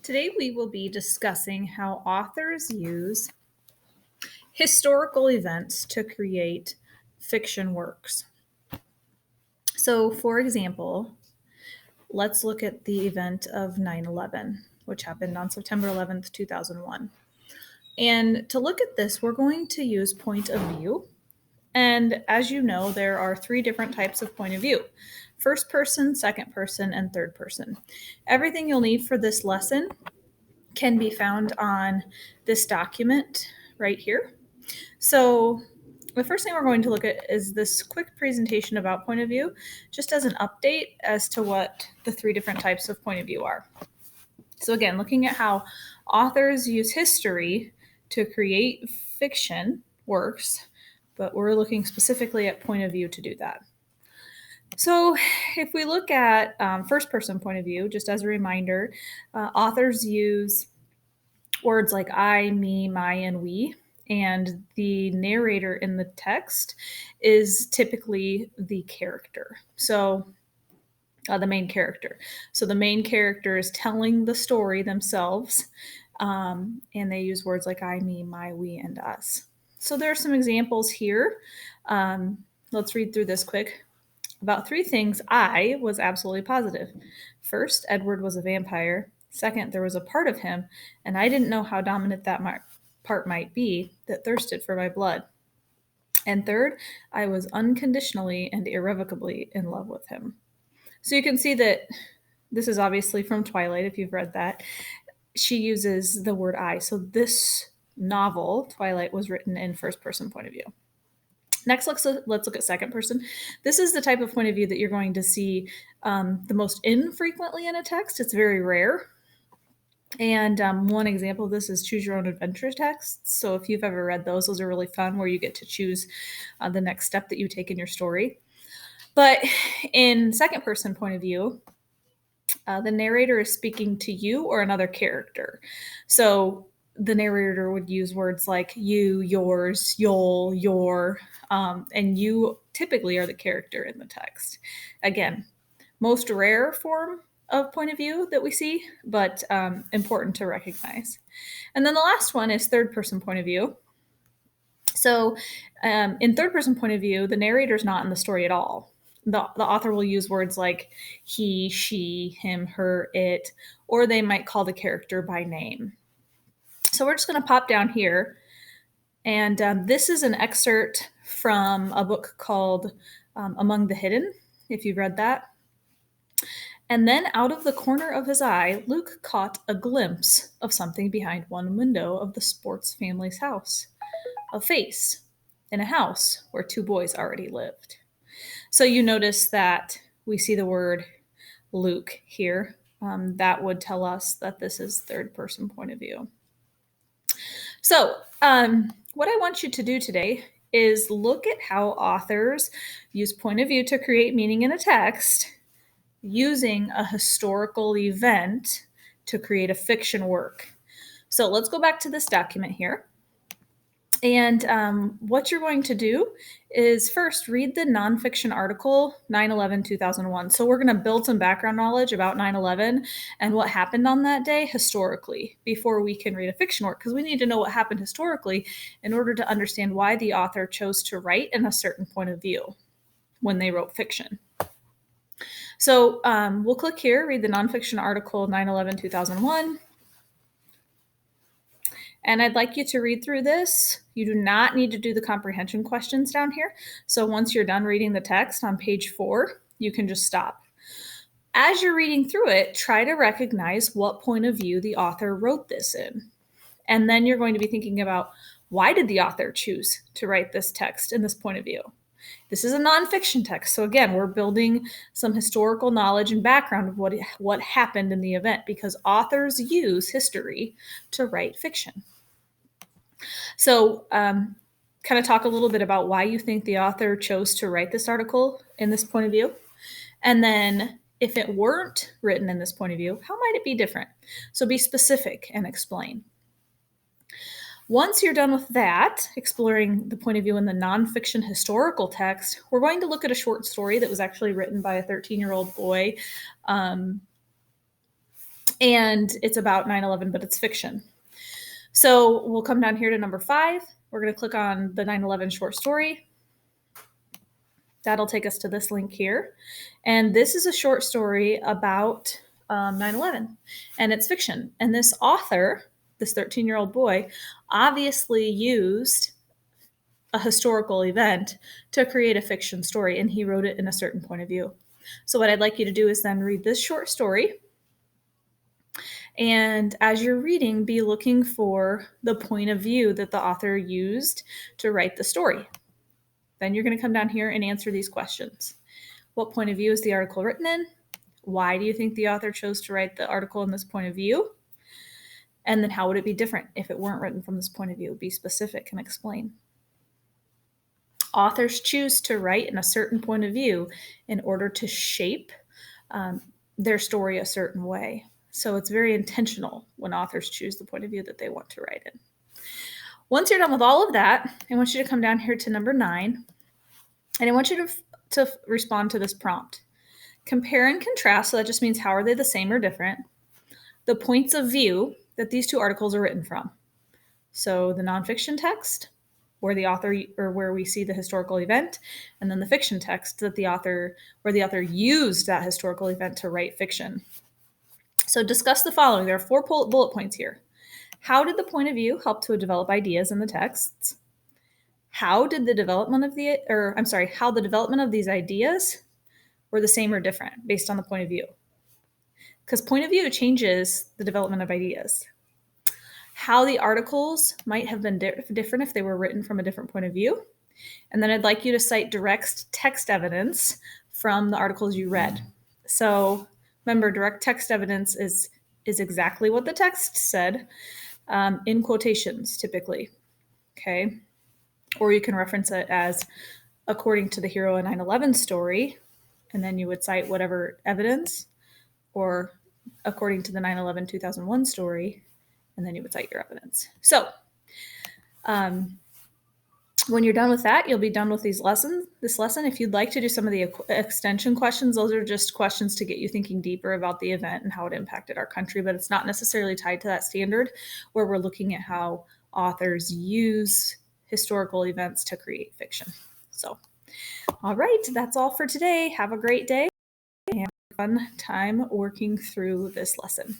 Today we will be discussing how authors use historical events to create fiction works. So, for example, let's look at the event of 9/11, which happened on September 11th, 2001. And to look at this, we're going to use point of view. And as you know, there are three different types of point of view: first person, second person, and third person. Everything you'll need for this lesson can be found on this document right here. So the first thing we're going to look at is this quick presentation about point of view, just as an update as to what the three different types of point of view are. So again, looking at how authors use history to create fiction works, but we're looking specifically at point of view to do that. So if we look at first person point of view, just as a reminder, authors use words like I, me, my, and we, and the narrator in the text is typically the character. So the main character. So the main character is telling the story themselves, and they use words like I, me, my, we, and us. So there are some examples here. Let's read through this quick. About three things I was absolutely positive. First, Edward was a vampire. Second, there was a part of him, and I didn't know how dominant that part might be, that thirsted for my blood. And third, I was unconditionally and irrevocably in love with him. So you can see that this is obviously from Twilight, if you've read that. She uses the word I. So this novel, Twilight, was written in first person point of view. Next, let's look at second person. This is the type of point of view that you're going to see the most infrequently in a text. It's very rare. And one example of this is choose your own adventure texts. So if you've ever read those are really fun, where you get to choose the next step that you take in your story. But in second person point of view, the narrator is speaking to you or another character. So the narrator would use words like you, yours, you'll, your, and you typically are the character in the text. Again, most rare form of point of view that we see, but important to recognize. And then the last one is third person point of view. So in third person point of view, the narrator is not in the story at all. The author will use words like he, she, him, her, it, or they might call the character by name. So we're just going to pop down here. And this is an excerpt from a book called Among the Hidden, if you've read that. And then out of the corner of his eye, Luke caught a glimpse of something behind one window of the sports family's house. A face in a house where two boys already lived. So you notice that we see the word Luke here. That would tell us that this is third person point of view. So what I want you to do today is look at how authors use point of view to create meaning in a text using a historical event to create a fiction work. So let's go back to this document here. And what you're going to do is first read the nonfiction article 9/11/2001. So we're going to build some background knowledge about 9/11 and what happened on that day historically before we can read a fiction work, because we need to know what happened historically in order to understand why the author chose to write in a certain point of view when they wrote fiction. So we'll click here, read the nonfiction article 9/11/2001. And I'd like you to read through this. You do not need to do the comprehension questions down here. So once you're done reading the text on page 4, you can just stop. As you're reading through it, try to recognize what point of view the author wrote this in. And then you're going to be thinking about, why did the author choose to write this text in this point of view? This is a nonfiction text. So again, we're building some historical knowledge and background of what happened in the event, because authors use history to write fiction. So kind of talk a little bit about why you think the author chose to write this article in this point of view. And then if it weren't written in this point of view, how might it be different? So be specific and explain. Once you're done with that, exploring the point of view in the nonfiction historical text, we're going to look at a short story that was actually written by a 13-year-old boy And it's about 9/11, but it's fiction. So we'll come down here to number 5. We're going to click on the 9/11 short story. That'll take us to this link here. And this is a short story about 9/11, and it's fiction. And this author, this 13-year-old boy, obviously used a historical event to create a fiction story, and he wrote it in a certain point of view. So what I'd like you to do is then read this short story. And as you're reading, be looking for the point of view that the author used to write the story. Then you're going to come down here and answer these questions. What point of view is the article written in? Why do you think the author chose to write the article in this point of view? And then how would it be different if it weren't written from this point of view? Be specific and explain. Authors choose to write in a certain point of view in order to shape their story a certain way. So it's very intentional when authors choose the point of view that they want to write in. Once you're done with all of that, I want you to come down here to number 9, and I want you to respond to this prompt. Compare and contrast, so that just means how are they the same or different, the points of view that these two articles are written from. So the nonfiction text, where the author, or where we see the historical event, and then the fiction text that where the author used that historical event to write fiction. So discuss the following. There are 4 bullet points here. How did the point of view help to develop ideas in the texts? How the development of these ideas were the same or different based on the point of view? Because point of view changes the development of ideas. How the articles might have been different if they were written from a different point of view. And then I'd like you to cite direct text evidence from the articles you read. So remember, direct text evidence is exactly what the text said, in quotations typically, okay? Or you can reference it as according to the hero in 9/11 story, and then you would cite whatever evidence, or according to the 9/11 2001 story, and then you would cite your evidence. So when you're done with that, you'll be done with this lesson. If you'd like to do some of the extension questions, those are just questions to get you thinking deeper about the event and how it impacted our country, but it's not necessarily tied to that standard where we're looking at how authors use historical events to create fiction. So, all right, that's all for today. Have a great day and have a fun time working through this lesson.